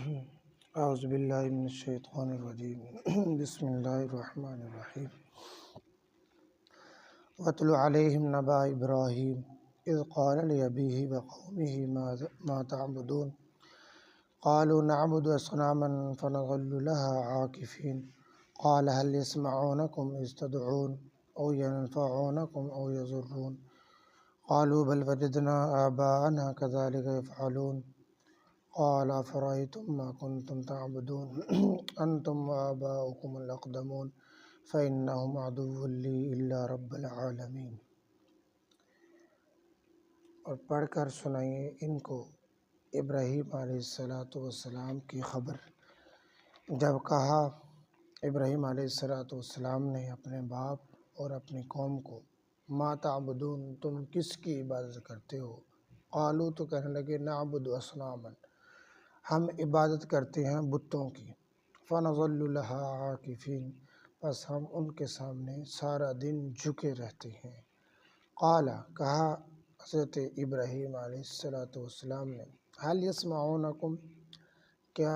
اعوذ باللہ من الشیطان الرجیم بسم اللہ الرحمن الرحیم واتل علیہم نبأ ابراہیم اذ قال لأبیہ وقومہ ما تعبدون قالوا نعبد اصناما فنظل لها عاکفین قال هل يسمعونكم اذ تدعون او ينفعونكم او يضرون قالوا بل وجدنا آباءنا كذلك يفعلون قال أفرأيتم ما كنتم تعبدون أنتم وآباؤكم الأقدمون فإنهم عدو لي إلا رب العالمين۔ اور پڑھ کر سنائیے ان کو ابراہیم علیہ السلام کی خبر، جب کہا ابراہیم علیہ السلام نے اپنے باپ اور اپنی قوم کو، ما تعبدون، تم کس کی عبادت کرتے ہو؟ قالوا، تو کہنے لگے، نعبد اصناما، ہم عبادت کرتے ہیں بتوں کی، فنظل لها عاکفین، بس ہم ان کے سامنے سارا دن جھکے رہتے ہیں۔ قال، کہا حضرت ابراہیم علیہ السلام نے، هل يسمعونکم، کیا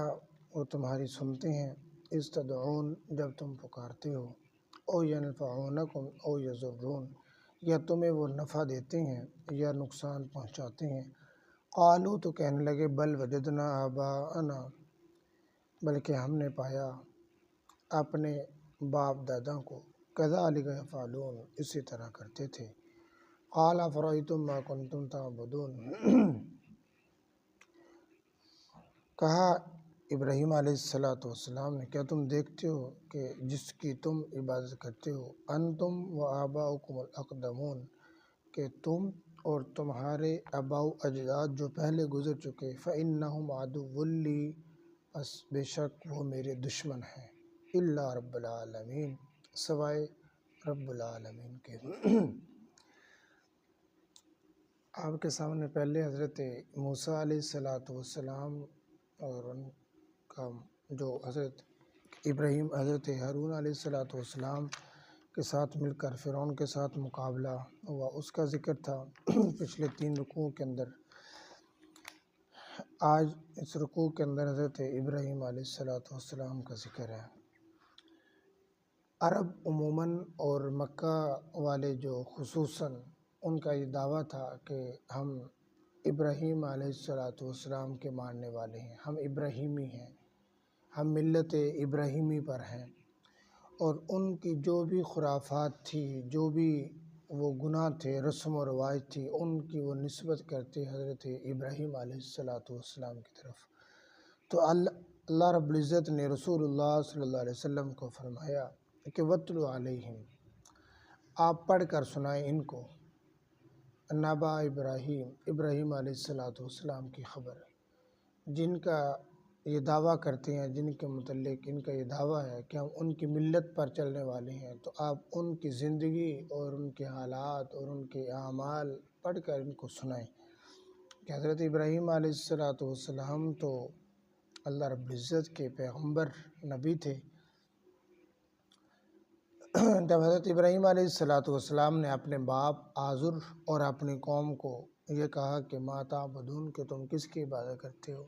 وہ تمہاری سنتے ہیں، اذ تدعون، جب تم پکارتے ہو، او ینفعونکم او یضرون، یا تمہیں وہ نفع دیتے ہیں یا نقصان پہنچاتے ہیں؟ قالوا، تو کہنے لگے، بل وجدنا آباءنا، بلکہ ہم نے پایا اپنے باپ دادا کو، کذالک یفعلون، اسی طرح کرتے تھے۔ قال افرأیتم ما کنتم تعبدون، کہا ابراہیم علیہ السلام نے، کیا تم دیکھتے ہو کہ جس کی تم عبادت کرتے ہو، انتم و آباؤکم الاقدمون، کہ تم اور تمہارے آباء و اجداد جو پہلے گزر چکے، فإنہم عدو لی، بس بے شک وہ میرے دشمن ہیں، الا رب العالمین، سوائے رب العالمین کے۔ آپ کے سامنے پہلے حضرت موسیٰ علیہ السلام اور ان کا جو حضرت ابراہیم، حضرت ہارون علیہ السلام کے ساتھ مل کر فرعون کے ساتھ مقابلہ ہوا، اس کا ذکر تھا پچھلے 3 رکوع کے اندر۔ آج اس رکوع کے اندر حضرت ابراہیم علیہ السلام کا ذکر ہے۔ عرب عموماً اور مکہ والے جو خصوصاً، ان کا یہ دعویٰ تھا کہ ہم ابراہیم علیہ السلام کے ماننے والے ہیں، ہم ابراہیمی ہیں، ہم ملت ابراہیمی پر ہیں، اور ان کی جو بھی خرافات تھی، جو بھی وہ گناہ تھے، رسم و رواج تھی، ان کی وہ نسبت کرتے حضرت ابراہیم علیہ السلام کی طرف۔ تو اللہ رب العزت نے رسول اللہ صلی اللہ علیہ وسلم کو فرمایا کہ وَاتْلُ عَلَيْهِمْ، آپ پڑھ کر سنائیں ان کو، نبأ ابراہیم، ابراہیم علیہ السلام کی خبر، جن کا یہ دعویٰ کرتے ہیں، جن کے متعلق ان کا یہ دعویٰ ہے کہ ہم ان کی ملت پر چلنے والے ہیں، تو آپ ان کی زندگی اور ان کے حالات اور ان کے اعمال پڑھ کر ان کو سنائیں کہ حضرت ابراہیم علیہ السلام تو اللہ رب العزت کے پیغمبر نبی تھے۔ جب حضرت ابراہیم علیہ السلام نے اپنے باپ آزر اور اپنی قوم کو یہ کہا کہ ما تعبدون، کہ تم کس کی عبادت کرتے ہو؟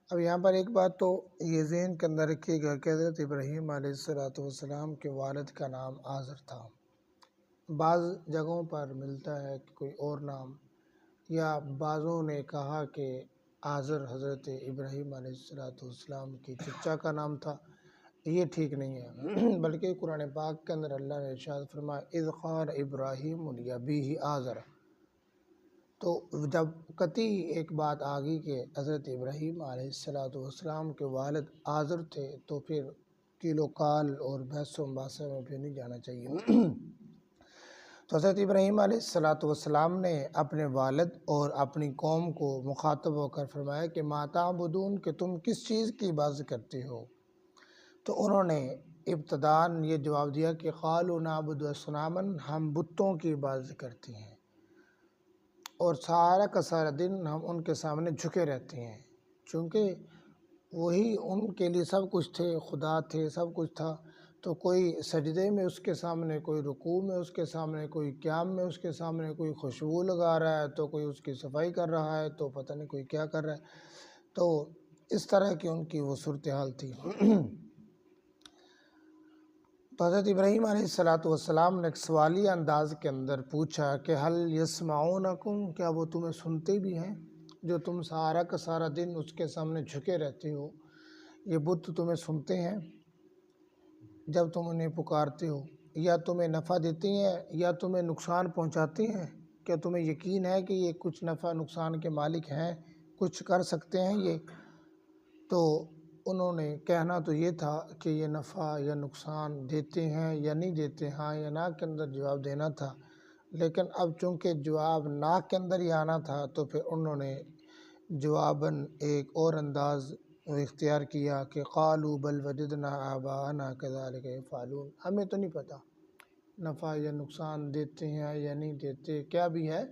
اب یہاں پر ایک بات تو یہ ذہن کے اندر رکھیے گا کہ حضرت ابراہیم علیہ السلام کے والد کا نام آزر تھا۔ بعض جگہوں پر ملتا ہے کہ کوئی اور نام، یا بعضوں نے کہا کہ آزر حضرت ابراہیم علیہ السلام کی چچا کا نام تھا، یہ ٹھیک نہیں ہے، بلکہ قرآن پاک کے اندر اللہ نے ارشاد فرمایا اذ قال ابراہیم لأبیہ آزر، تو جب قطعی ایک بات آ گئی کہ حضرت ابراہیم علیہ السلام کے والد آزر تھے، تو پھر کیل و کال اور بحث و مباحثہ میں پھر نہیں جانا چاہیے۔ تو حضرت ابراہیم علیہ السلام نے اپنے والد اور اپنی قوم کو مخاطب ہو کر فرمایا کہ ما تعبدون، کہ تم کس چیز کی عبادت کرتے ہو؟ تو انہوں نے ابتداءً یہ جواب دیا کہ قالوا نعبد اصناما، ہم بتوں کی عبادت کرتے ہیں، اور سارا کا سارا دن ہم ان کے سامنے جھکے رہتے ہیں، چونکہ وہی ان کے لیے سب کچھ تھے، خدا تھے، سب کچھ تھا۔ تو کوئی سجدے میں اس کے سامنے، کوئی رکوع میں اس کے سامنے، کوئی قیام میں اس کے سامنے، کوئی خوشبو لگا رہا ہے، تو کوئی اس کی صفائی کر رہا ہے، تو پتہ نہیں کوئی کیا کر رہا ہے۔ تو اس طرح کی ان کی وہ صورتحال تھی۔ تو حضرت ابراہیم علیہ السلام نے ایک سوالیہ انداز کے اندر پوچھا کہ حل یسمعونکم، کیا وہ تمہیں سنتے بھی ہیں؟ جو تم سارا کا سارا دن اس کے سامنے جھکے رہتے ہو، یہ بت تمہیں سنتے ہیں جب تم انہیں پکارتے ہو؟ یا تمہیں نفع دیتی ہیں یا تمہیں نقصان پہنچاتی ہیں؟ کیا تمہیں یقین ہے کہ یہ کچھ نفع نقصان کے مالک ہیں، کچھ کر سکتے ہیں یہ؟ تو انہوں نے کہنا تو یہ تھا کہ یہ نفع یا نقصان دیتے ہیں یا نہیں دیتے، ہاں یا نہ کے اندر جواب دینا تھا، لیکن اب چونکہ جواب نہ کے اندر ہی آنا تھا تو پھر انہوں نے جواباً ایک اور انداز اختیار کیا کہ قالوا بل وجدنا آباءنا کذلک یفعلون، ہمیں تو نہیں پتہ نفع یا نقصان دیتے ہیں یا نہیں دیتے، کیا بھی ہے،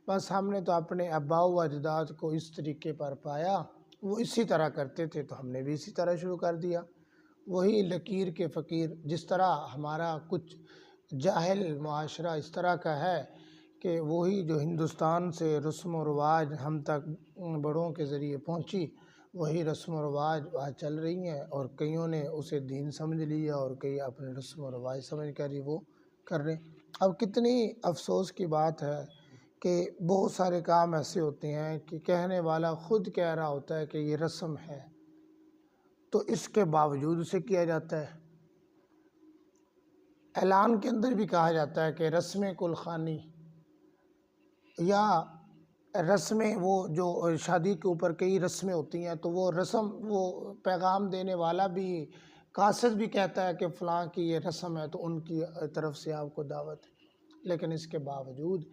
بس ہم نے تو اپنے آباء و اجداد کو اس طریقے پر پایا، وہ اسی طرح کرتے تھے تو ہم نے بھی اسی طرح شروع کر دیا۔ وہی لکیر کے فقیر، جس طرح ہمارا کچھ جاہل معاشرہ اس طرح کا ہے کہ وہی جو ہندوستان سے رسم و رواج ہم تک بڑوں کے ذریعے پہنچی، وہی رسم و رواج آج چل رہی ہیں، اور کئیوں نے اسے دین سمجھ لیا اور کئی اپنے رسم و رواج سمجھ کر ہی وہ کر رہے ہیں۔ اب کتنی افسوس کی بات ہے کہ بہت سارے کام ایسے ہوتے ہیں کہ کہنے والا خود کہہ رہا ہوتا ہے کہ یہ رسم ہے، تو اس کے باوجود اسے کیا جاتا ہے۔ اعلان کے اندر بھی کہا جاتا ہے کہ رسم کل خوانی، یا رسمیں، وہ جو شادی کے اوپر کئی رسمیں ہوتی ہیں تو وہ رسم، وہ پیغام دینے والا بھی، قاصد بھی کہتا ہے کہ فلاں کی یہ رسم ہے تو ان کی طرف سے آپ کو دعوت ہے، لیکن اس کے باوجود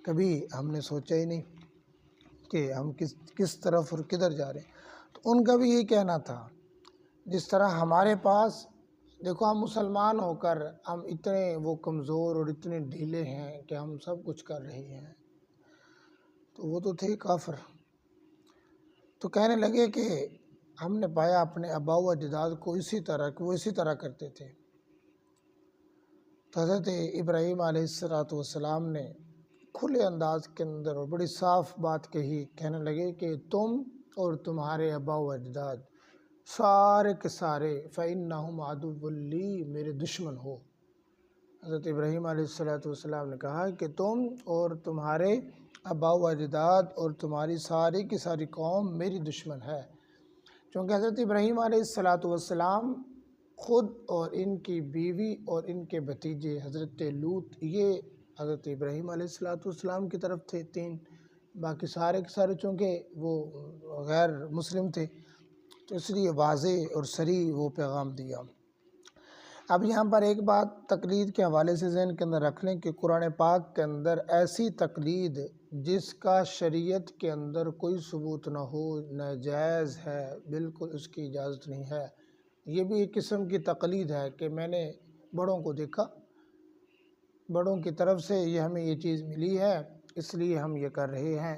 کبھی ہم نے سوچا ہی نہیں کہ ہم کس طرف اور کدھر جا رہے ہیں۔ تو ان کا بھی یہی کہنا تھا، جس طرح ہمارے پاس دیکھو، ہم مسلمان ہو کر ہم اتنے وہ کمزور اور اتنے ڈھیلے ہیں کہ ہم سب کچھ کر رہے ہیں، تو وہ تو تھے کافر۔ تو کہنے لگے کہ ہم نے پایا اپنے آباء و اجداد کو اسی طرح کہ وہ اسی طرح کرتے تھے۔ تو حضرت ابراہیم علیہ السلام نے کھلے انداز کے اندر اور بڑی صاف بات کہی، کہنے لگے کہ تم اور تمہارے آباء و اجداد سارے کے سارے فَإِنَّهُمْ عَدُوٌّ لِّي، میرے دشمن ہو۔ حضرت ابراہیم علیہ السلام نے کہا کہ تم اور تمہارے آباء و اجداد اور تمہاری ساری کی ساری قوم میری دشمن ہے، چونکہ حضرت ابراہیم علیہ السلام خود اور ان کی بیوی اور ان کے بھتیجے حضرت لوط، یہ حضرت ابراہیم علیہ السلام کی طرف تھے تین، باقی سارے کے سارے چونکہ وہ غیر مسلم تھے، تو اس لیے واضح اور صریح وہ پیغام دیا۔ اب یہاں پر ایک بات تقلید کے حوالے سے ذہن کے اندر رکھ لیں کہ قرآن پاک کے اندر ایسی تقلید جس کا شریعت کے اندر کوئی ثبوت نہ ہو، ناجائز ہے، بالکل اس کی اجازت نہیں ہے۔ یہ بھی ایک قسم کی تقلید ہے کہ میں نے بڑوں کو دیکھا، بڑوں کی طرف سے یہ ہمیں یہ چیز ملی ہے اس لیے ہم یہ کر رہے ہیں۔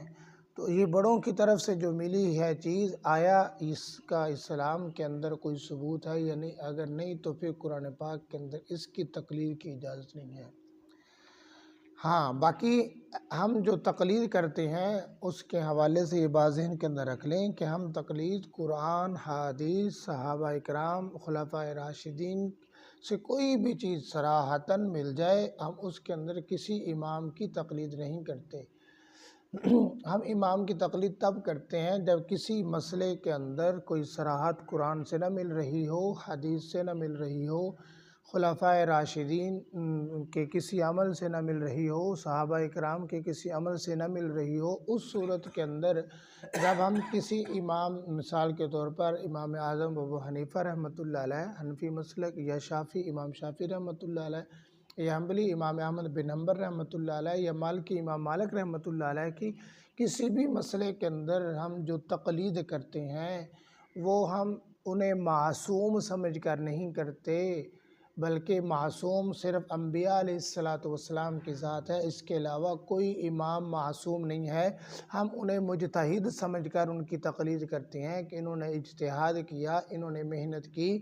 تو یہ بڑوں کی طرف سے جو ملی ہے چیز، آیا اس کا اسلام کے اندر کوئی ثبوت ہے یا نہیں؟ اگر نہیں تو پھر قرآن پاک کے اندر اس کی تقلید کی اجازت نہیں ہے۔ ہاں، باقی ہم جو تقلید کرتے ہیں اس کے حوالے سے یہ بات ذہن کے اندر رکھ لیں کہ ہم تقلید قرآن، حدیث، صحابہ اکرام، خلفائے راشدین سے کوئی بھی چیز صراحتاً مل جائے، ہم اس کے اندر کسی امام کی تقلید نہیں کرتے۔ ہم امام کی تقلید تب کرتے ہیں جب کسی مسئلے کے اندر کوئی صراحت قرآن سے نہ مل رہی ہو، حدیث سے نہ مل رہی ہو، خلفائے راشدین کے کسی عمل سے نہ مل رہی ہو، صحابہ اکرام کے کسی عمل سے نہ مل رہی ہو۔ اس صورت کے اندر جب ہم کسی امام، مثال کے طور پر امام اعظم ابو حنیفہ رحمۃ اللہ علیہ حنفی مسلک، یا شافعی امام شافعی رحمۃ اللہ علیہ، یا حنبلی امام احمد بن حنبل رحمۃ اللہ علیہ، یا مالکی امام مالک رحمۃ اللہ علیہ کی کسی بھی مسئلے کے اندر ہم جو تقلید کرتے ہیں وہ ہم انہیں معصوم سمجھ کر نہیں کرتے، بلکہ معصوم صرف انبیاء علیہ السلام کی ذات ہے، اس کے علاوہ کوئی امام معصوم نہیں ہے۔ ہم انہیں مجتہد سمجھ کر ان کی تقلید کرتے ہیں کہ انہوں نے اجتہاد کیا، انہوں نے محنت کی،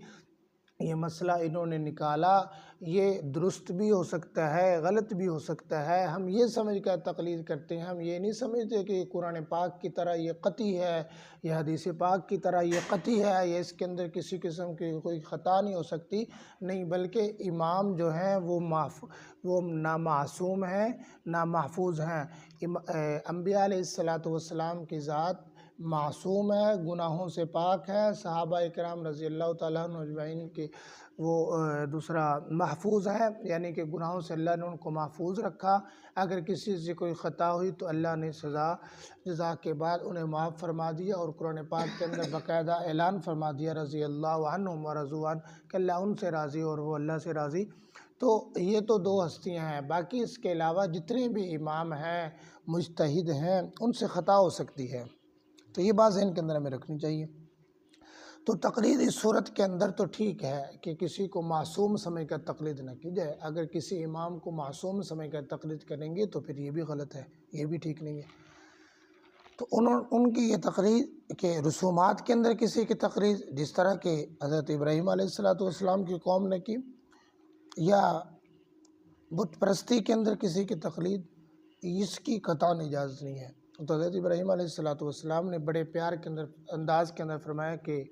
یہ مسئلہ انہوں نے نکالا، یہ درست بھی ہو سکتا ہے، غلط بھی ہو سکتا ہے، ہم یہ سمجھ کر تقلید کرتے ہیں، ہم یہ نہیں سمجھتے کہ قرآن پاک کی طرح یہ قطعی ہے، یہ حدیث پاک کی طرح یہ قطعی ہے، یہ اس کے اندر کسی قسم کی کوئی خطا نہیں ہو سکتی، نہیں، بلکہ امام جو ہیں وہ نہ معصوم ہیں نہ محفوظ ہیں۔ انبیاء علیہ السلام کی ذات معصوم ہے، گناہوں سے پاک ہے، صحابہ اکرام رضی اللہ تعالیٰ عنہ اجمعین کی وہ دوسرا محفوظ ہے، یعنی کہ گناہوں سے اللہ نے ان کو محفوظ رکھا۔ اگر کسی سے کوئی خطا ہوئی تو اللہ نے جزا کے بعد انہیں معاف فرما دیا، اور قرآن پاک کے اندر باقاعدہ اعلان فرما دیا رضی اللہ عنہم ورضوا عنہ کہ اللہ ان سے راضی اور وہ اللہ سے راضی۔ تو یہ تو دو ہستیاں ہیں، باقی اس کے علاوہ جتنے بھی امام ہیں، مجتہد ہیں، ان سے خطا ہو سکتی ہے، تو یہ بات ذہن کے اندر ہمیں رکھنی چاہیے۔ تو تقلید اس صورت کے اندر تو ٹھیک ہے کہ کسی کو معصوم سمجھ کر تقلید نہ کی جائے، اگر کسی امام کو معصوم سمجھ کر تقلید کریں گے تو پھر یہ بھی غلط ہے، یہ بھی ٹھیک نہیں ہے۔ تو ان کی یہ تقریر کے رسومات کے اندر کسی کی تقریر جس طرح کہ حضرت ابراہیم علیہ السلام کی قوم نے کی، یا بت پرستی کے اندر کسی کی تقلید، اس کی قطعاً اجازت نہیں ہے۔ تو حضرت ابراہیم علیہ السلام نے بڑے پیار کے انداز کے اندر فرمایا کہ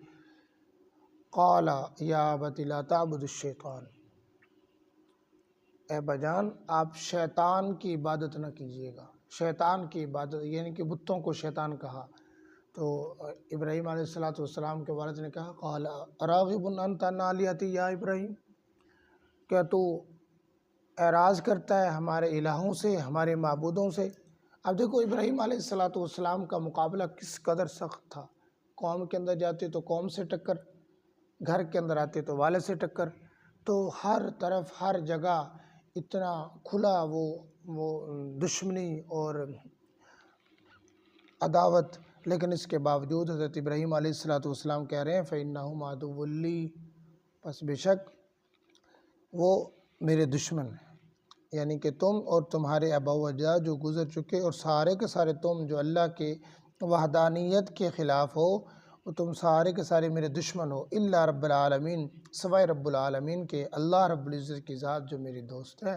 قال یا ابت لا تعبد الشیطان، اے بجان آپ شیطان کی عبادت نہ کیجیے گا، شیطان کی عبادت یعنی کہ بتوں کو شیطان کہا۔ تو ابراہیم علیہ السلام کے والد نے کہا قال اراغب انت عن آلہتی یا ابراہیم، کیا تو اعراض کرتا ہے ہمارے الہوں سے، ہمارے معبودوں سے؟ اب دیکھو ابراہیم علیہ السلام کا مقابلہ کس قدر سخت تھا، قوم کے اندر جاتے تو قوم سے ٹکر، گھر کے اندر آتے تو والد سے ٹکر، تو ہر طرف ہر جگہ اتنا کھلا وہ دشمنی اور عداوت، لیکن اس کے باوجود حضرت ابراہیم علیہ السلام کہہ رہے ہیں فَإِنَّهُمْ عَدُوٌّ لِّي، پس بے شک وہ میرے دشمن ہیں، یعنی کہ تم اور تمہارے آباء و اجداد جو گزر چکے اور سارے کے سارے تم جو اللہ کے وحدانیت کے خلاف ہو، تم سارے کے سارے میرے دشمن ہو، الا رب العالمین، سوائے رب العالمین کے، اللہ رب العزت کی ذات جو میری دوست ہے،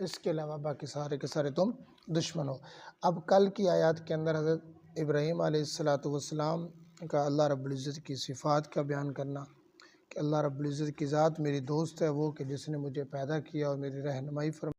اس کے علاوہ باقی سارے کے سارے تم دشمن ہو۔ اب کل کی آیات کے اندر حضرت ابراہیم علیہ السلام کا اللہ رب العزت کی صفات کا بیان کرنا کہ اللہ رب العزت کی ذات میری دوست ہے، وہ کہ جس نے مجھے پیدا کیا اور میری رہنمائی فرمائی۔